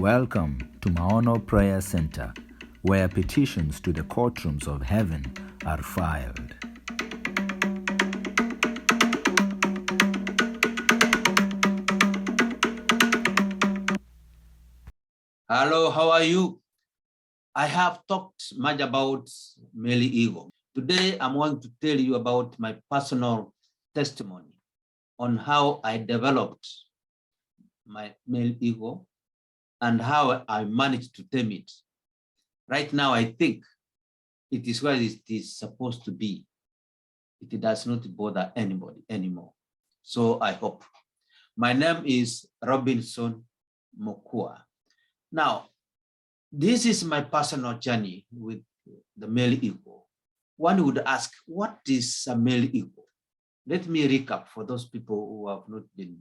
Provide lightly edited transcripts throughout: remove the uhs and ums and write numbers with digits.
Welcome to Maono Prayer Center, where petitions to the courtrooms of heaven are filed. Hello, how are you? I have talked much about male ego. Today, I'm going to tell you about my personal testimony on how I developed my male ego and how I managed to tame it. Right now, I think it is where it is supposed to be. It does not bother anybody anymore. So I hope. My name is Robinson Mokua. Now, this is my personal journey with the male ego. One would ask, what is a male ego? Let me recap for those people who have not been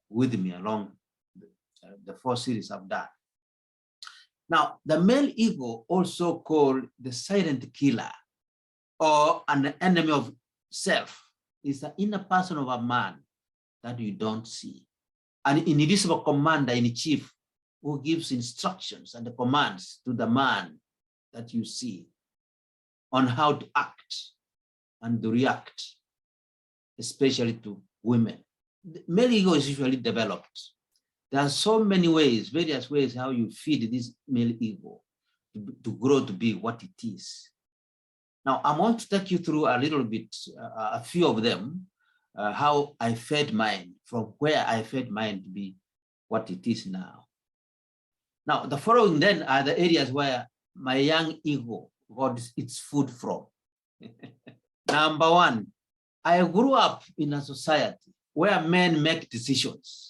with me along the 4 series I've done. Now, the male ego, also called the silent killer or an enemy of self, is the inner person of a man that you don't see. An invisible commander in chief who gives instructions and commands to the man that you see on how to act and to react, especially to women. The male ego is usually developed. There are so many ways, various ways how you feed this male ego to grow to be what it is. Now, I want to take you through a little bit, a few of them, how I fed mine, from where I fed mine to be what it is now. Now, the following then are the areas where my young ego got its food from. Number one, I grew up in a society where men make decisions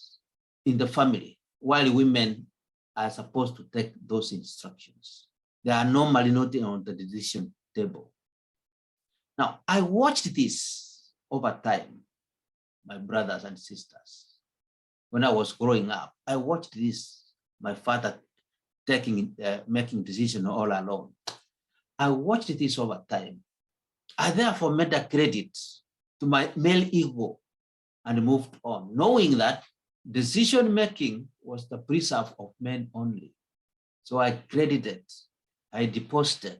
in the family, while women are supposed to take those instructions. They are normally not on the decision table. Now, I watched this over time, my brothers and sisters. When I was growing up, I watched this, my father making decisions all alone. I watched this over time. I therefore made a credit to my male ego and moved on, knowing that decision-making was the preserve of men only. So I credited, I deposited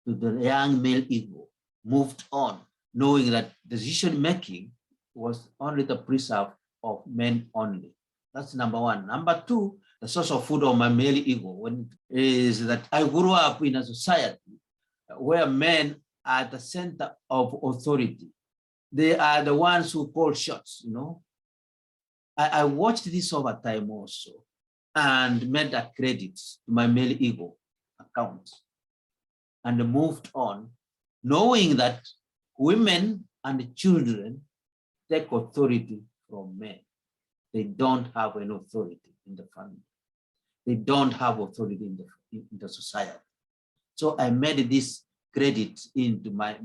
to the young male ego, moved on, knowing that decision-making was only the preserve of men only. That's number one. Number two, the source of food of my male ego is that I grew up in a society where men are the center of authority. They are the ones who call shots, you know. I watched this over time also and made a credit to my male ego account and moved on, knowing that women and children take authority from men. They don't have an authority in the family. They don't have authority in the society. So I made this credit into my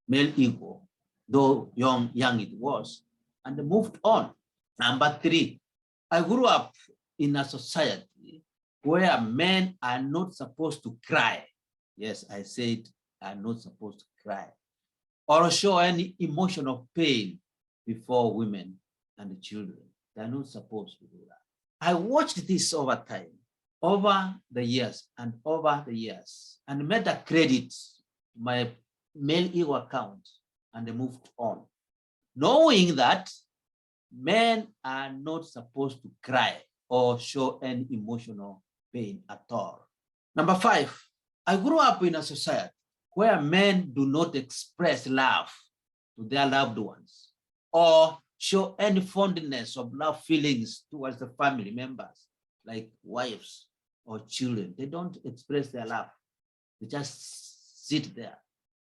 male ego, though young it was, and moved on. Number three, I grew up in a society where men are not supposed to cry. Yes, I said are not supposed to cry or show any emotion of pain before women and children. They're not supposed to do that. I watched this over time, over the years, and made a credit to my male ego account and moved on, knowing that men are not supposed to cry or show any emotional pain at all. Number five, I grew up in a society where men do not express love to their loved ones or show any fondness of love feelings towards the family members, like wives or children. They don't express their love. They just sit there.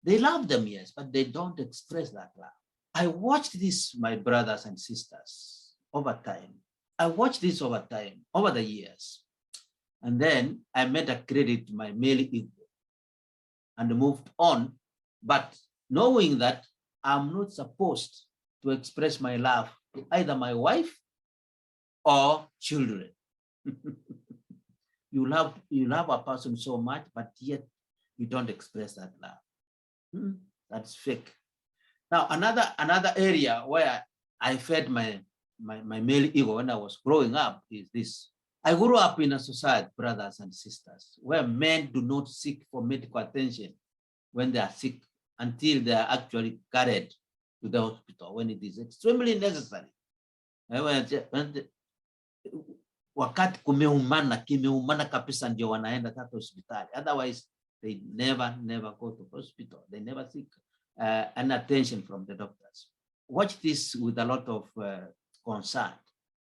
They love them, yes, but they don't express that love. I watched this, my brothers and sisters, over time. I watched this over time, over the years. And then I made a credit to my male ego and moved on, but knowing that I'm not supposed to express my love to either my wife or children. You love a person so much, but yet you don't express that love. That's fake. Now, another area where I fed my male ego when I was growing up is this. I grew up in a society, brothers and sisters, where men do not seek for medical attention when they are sick until they are actually carried to the hospital when it is extremely necessary. Wakati kimeumana kabisa ndio wanaenda tata hospitali. Otherwise, they never go to hospital. They never seek an attention from the doctors. Watch this with a lot of concern.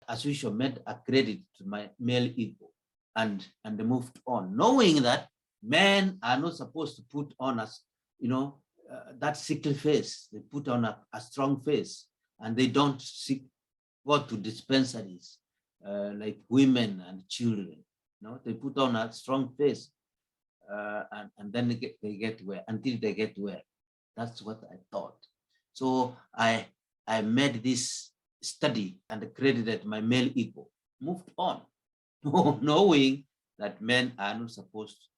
As usual, made a credit to my male ego and moved on, knowing that men are not supposed to put on us, that sickly face. They put on a strong face, and they don't go to dispensaries like women and children. They put on a strong face, and then they get well until they get well. That's what I thought. So I made this study and credited my male ego, moved on, knowing that men are not supposed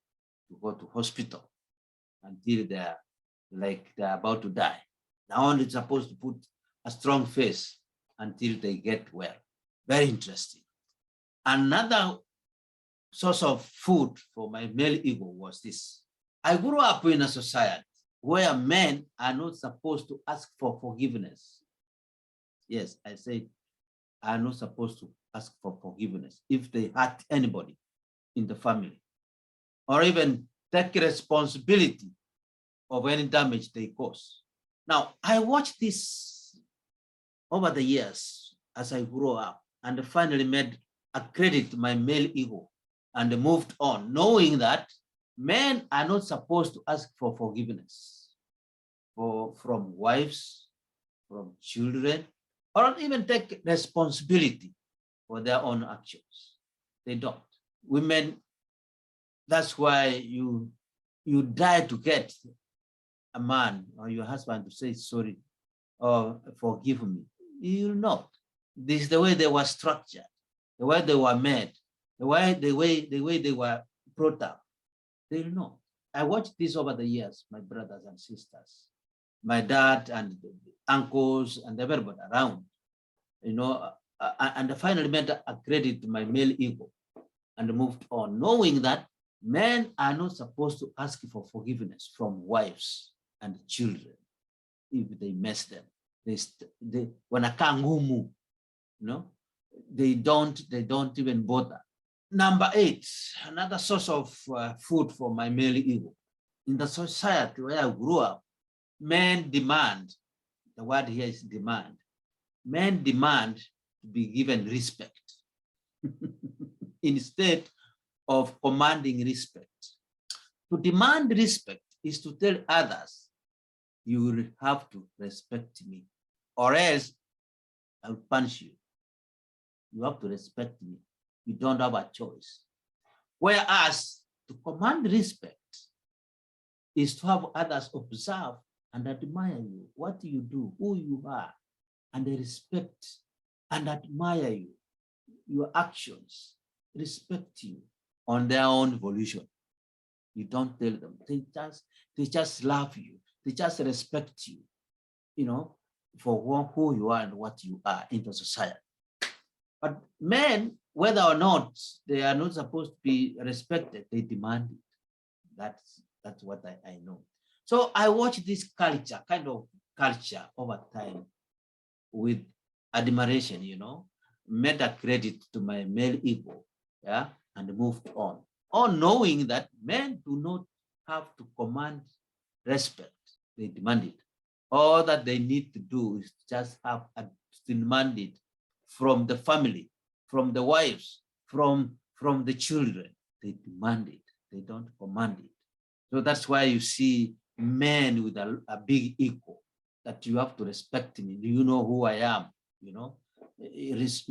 to go to hospital until they're about to die. They're only supposed to put a strong face until they get well. Very interesting. Another source of food for my male ego was this. I grew up in a society where men are not supposed to ask for forgiveness. Yes, I said, are not supposed to ask for forgiveness if they hurt anybody in the family, or even take responsibility of any damage they cause. Now, I watched this over the years as I grew up, and finally made a credit to my male ego and moved on, knowing that men are not supposed to ask for forgiveness from wives, from children, or even take responsibility for their own actions. They don't. Women, that's why you die to get a man or your husband to say sorry or forgive me. You'll not. This is the way they were structured, the way they were made, the way they were brought up. They'll not. I watched this over the years, my brothers and sisters, my dad and uncles and everybody around, and I finally made a credit to my male ego and moved on, knowing that men are not supposed to ask for forgiveness from wives and children if they mess them. They wanakaa ngumu, they don't even bother. Number 8, another source of food for my male ego. In the society where I grew up, men demand, the word here is demand. Men demand to be given respect instead of commanding respect. To demand respect is to tell others, you will have to respect me, or else I'll punish you. You have to respect me. You don't have a choice. Whereas to command respect is to have others observe and admire you, what you do, who you are, and they respect and admire you, your actions, respect you on their own volition. You don't tell them. They just love you. They just respect you, for who you are and what you are in the society. But men, whether or not they are not supposed to be respected, they demand it. That's what I know. So I watch this kind of culture over time with admiration, made a credit to my male ego, and moved on, knowing that men do not have to command respect, they demand it. All that they need to do is just have to demand it from the family, from the wives, from the children. They demand it, they don't command it. So that's why you see men with a big ego, that you have to respect me. Do you know who I am? You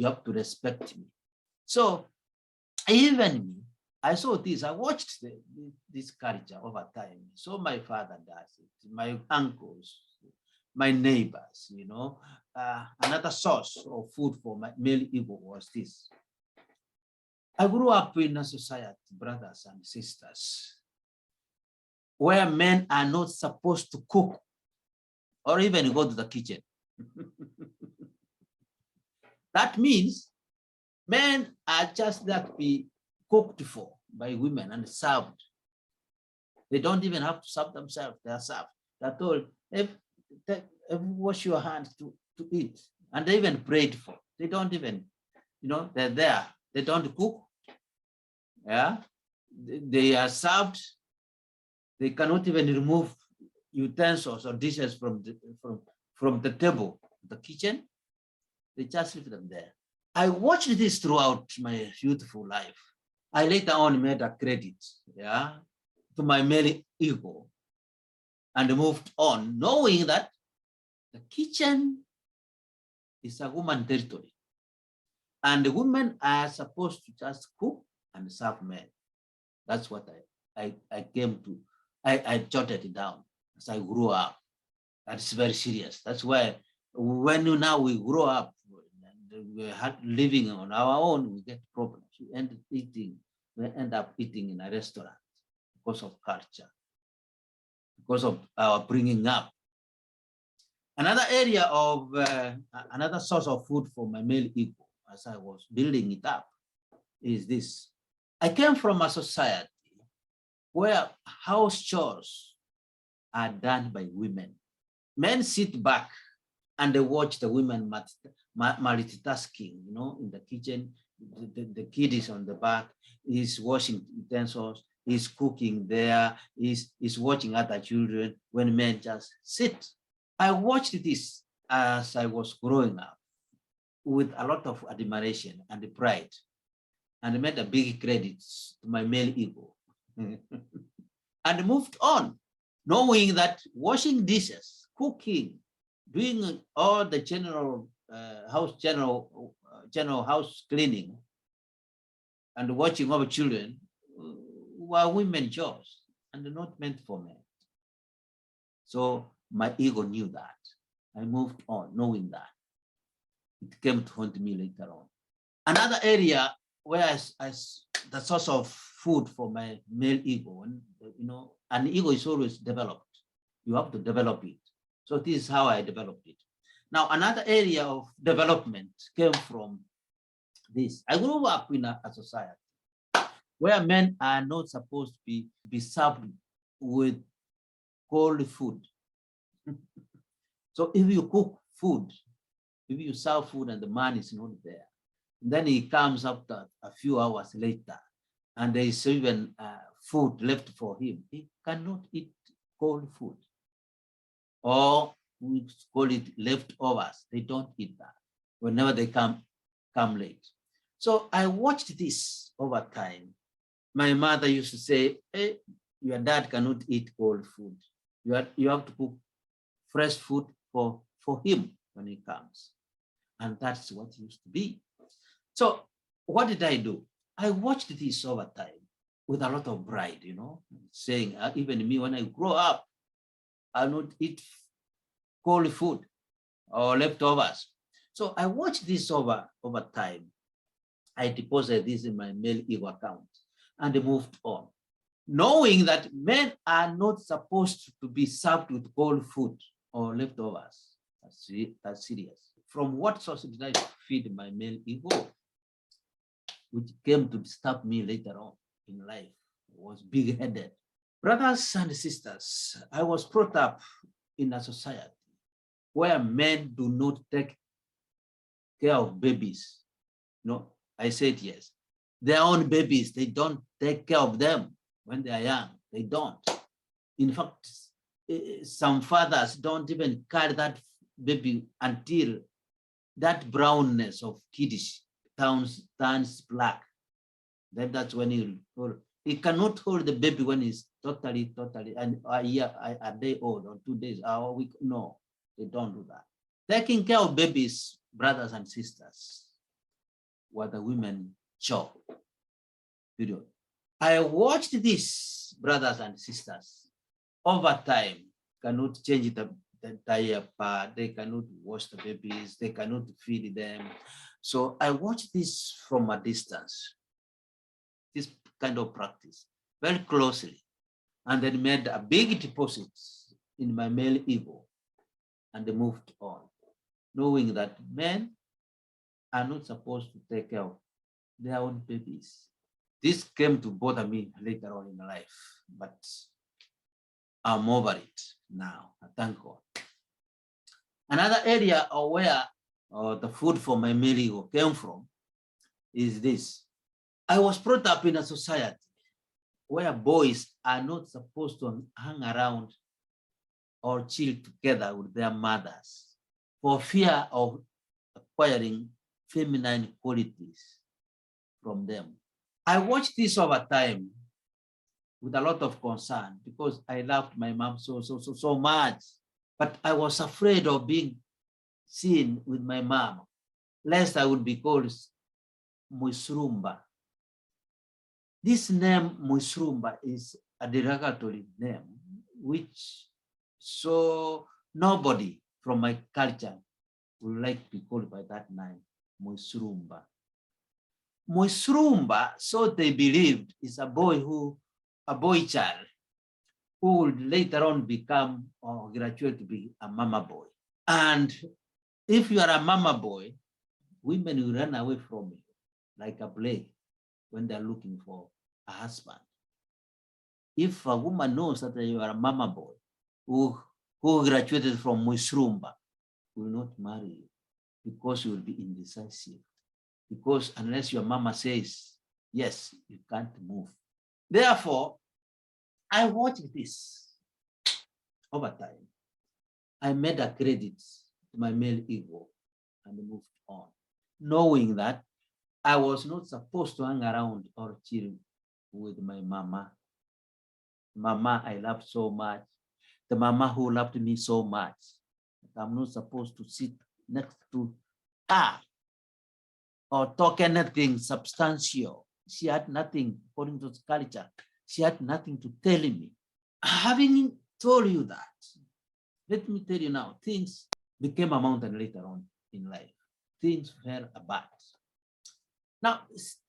have to respect me. So even me, I saw this, I watched this culture over time. So my father does it, my uncles, my neighbors, another source of food for my male ego was this. I grew up in a society, brothers and sisters, where men are not supposed to cook or even go to the kitchen. That means Men are just there to be cooked for by women and served. They don't even have to serve themselves. They are served. They're told, if wash your hands to eat. And they even prayed for. They don't even, they're there. They don't cook. Yeah. They are served. They cannot even remove utensils or dishes from the table, the kitchen. They just leave them there. I watched this throughout my youthful life. I later on made a credit, to my male ego and moved on, knowing that the kitchen is a woman territory. And the women are supposed to just cook and serve men. That's what I came to. I jotted it down as I grew up. That's very serious. That's why when now we grow up, we're living on our own, we get problems. We end up eating in a restaurant because of culture, because of our bringing up. Another area of, another source of food for my male ego as I was building it up is this. I came from a society where house chores are done by women. Men sit back and they watch the women multitasking, in the kitchen. The kid is on the back, he's washing utensils, he's cooking there, he's watching other children when men just sit. I watched this as I was growing up with a lot of admiration and pride, and made a big credit to my male ego and moved on, knowing that washing dishes, cooking, doing all the general house cleaning and watching over children were women jobs and not meant for men. So my ego knew that. I moved on knowing that. It came to haunt me later on. Another area where the source of food for my male ego, an ego is always developed. You have to develop it. So this is how I developed it. Now, another area of development came from this. I grew up in a society where men are not supposed to be served with cold food. So if you cook food, if you serve food and the man is not there, then he comes after a few hours later and there is even food left for him, he cannot eat cold food. Or we call it leftovers. They don't eat that whenever they come late. So I watched this over time. My mother used to say, hey, your dad cannot eat cold food. You have to cook fresh food for him when he comes. And that's what it used to be. So what did I do? I watched this over time with a lot of pride, saying, even me, when I grow up, I'll not eat cold food or leftovers. So I watched this over time. I deposited this in my male ego account and moved on, knowing that men are not supposed to be served with cold food or leftovers. That's serious. From what source did I feed my male ego, which came to disturb me later on in life? I was big-headed. Brothers and sisters, I was brought up in a society where men do not take care of babies. No, I said yes. Their own babies, they don't take care of them when they are young. They don't. In fact, some fathers don't even carry that baby until that brownness of kiddish turns black. Then that's when he cannot hold the baby when he's totally, and a day old or 2 days or a week. No, they don't do that. Taking care of babies, brothers and sisters, were the women job. Period. I watched this, brothers and sisters, over time. Cannot change the diaper, they cannot wash the babies, they cannot feed them. So I watched this from a distance, this kind of practice, very closely, and then made a big deposit in my male ego and moved on, knowing that men are not supposed to take care of their own babies. This came to bother me later on in life, but I'm over it now. I thank God. Another area of where the food for my male ego came from is this. I was brought up in a society where boys are not supposed to hang around or chill together with their mothers for fear of acquiring feminine qualities from them. I watched this over time with a lot of concern because I loved my mom so much, but I was afraid of being seen with my mom, lest I would be called Muisrumba. This name Muisrumba is a derogatory name, which so nobody from my culture would like to be called by that name, Muisrumba. Muisrumba, so they believed, is a boy child who would later on become or graduate to be a mama boy. And if you are a mama boy, women will run away from you like a plague when they're looking for a husband. If a woman knows that you are a mama boy who graduated from Muisrumba, will not marry you because you will be indecisive. Because unless your mama says yes, you can't move. Therefore, I watched this over time. I made a credit to my male ego and moved on, knowing that I was not supposed to hang around or chill with my mama. Mama I loved so much, the mama who loved me so much, that I'm not supposed to sit next to her or talk anything substantial. She had nothing, according to the culture, she had nothing to tell me. Having told you that, let me tell you now, things became a mountain later on in life. Things fell apart. Now,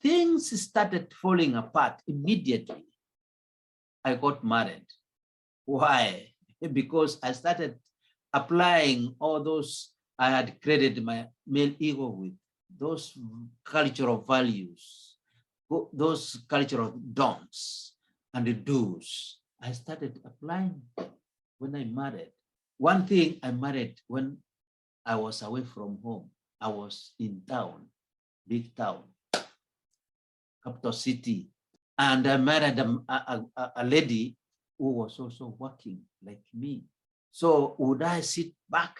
things started falling apart immediately. I got married. Why? Because I started applying all those I had created my male ego with, those cultural values, those cultural don'ts and the do's. I started applying when I married. One thing, I married when I was away from home. I was in town, big town, capital city. And I married a lady who was also working like me. So would I sit back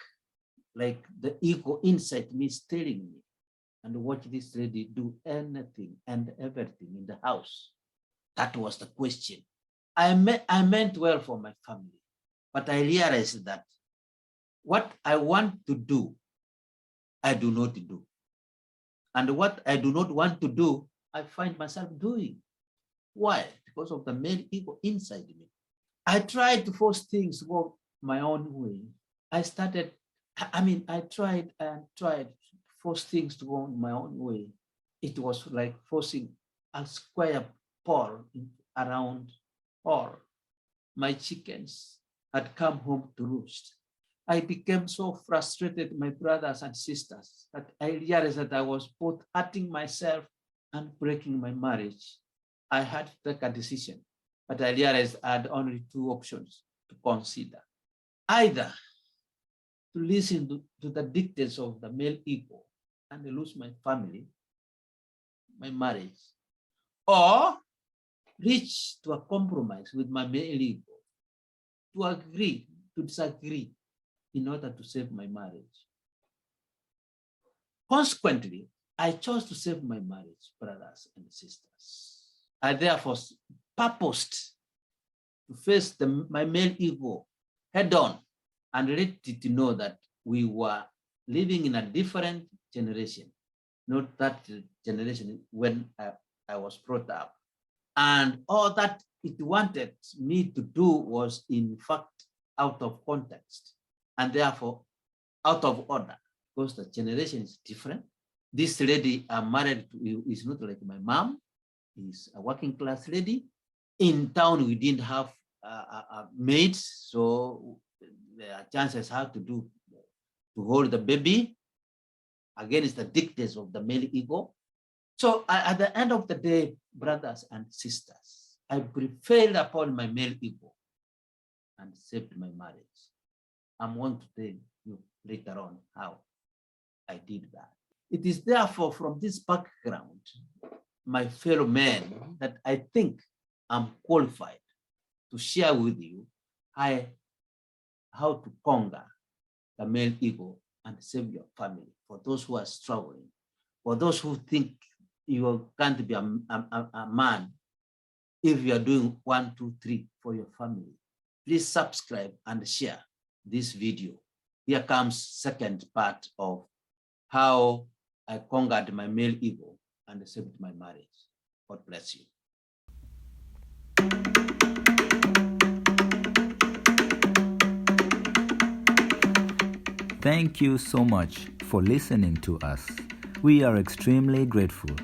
like the ego inside me is telling me and watch this lady do anything and everything in the house? That was the question. I meant well for my family, but I realized that what I want to do, I do not do. And what I do not want to do, I find myself doing. Why? Because of the male ego inside me. I tried to force things to go my own way. I tried and tried to force things to go my own way. It was like forcing a square pole around all. My chickens had come home to roost. I became so frustrated, my brothers and sisters, that I realized that I was both hurting myself and breaking my marriage. I had to take a decision, but I realized I had only two options to consider. Either to listen to the dictates of the male ego and lose my family, my marriage, or reach to a compromise with my male ego, to agree, to disagree in order to save my marriage. Consequently, I chose to save my marriage, brothers and sisters. I therefore purposed to face my male ego head on and let it know that we were living in a different generation, not that generation when I was brought up. And all that it wanted me to do was in fact out of context and therefore out of order, because the generation is different. This lady I'm married to is not like my mom, is a working class lady. In town, we didn't have maids, so the chances have to hold the baby against the dictates of the male ego. So at the end of the day, brothers and sisters, I prevailed upon my male ego and saved my marriage. I'm going to tell you later on how I did that. It is therefore from this background, my fellow men, that I think I'm qualified to share with you how to conquer the male ego and save your family. For those who are struggling, for those who think you can't be a man if you are doing 1, 2, 3 for your family, please subscribe and share this video. Here comes second part of how I conquered my male ego and saved my marriage. God bless you. Thank you so much for listening to us. We are extremely grateful.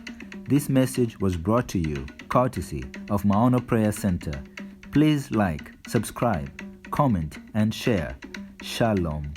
This message was brought to you courtesy of Maono Prayer Center. Please like, subscribe, comment, and share. Shalom.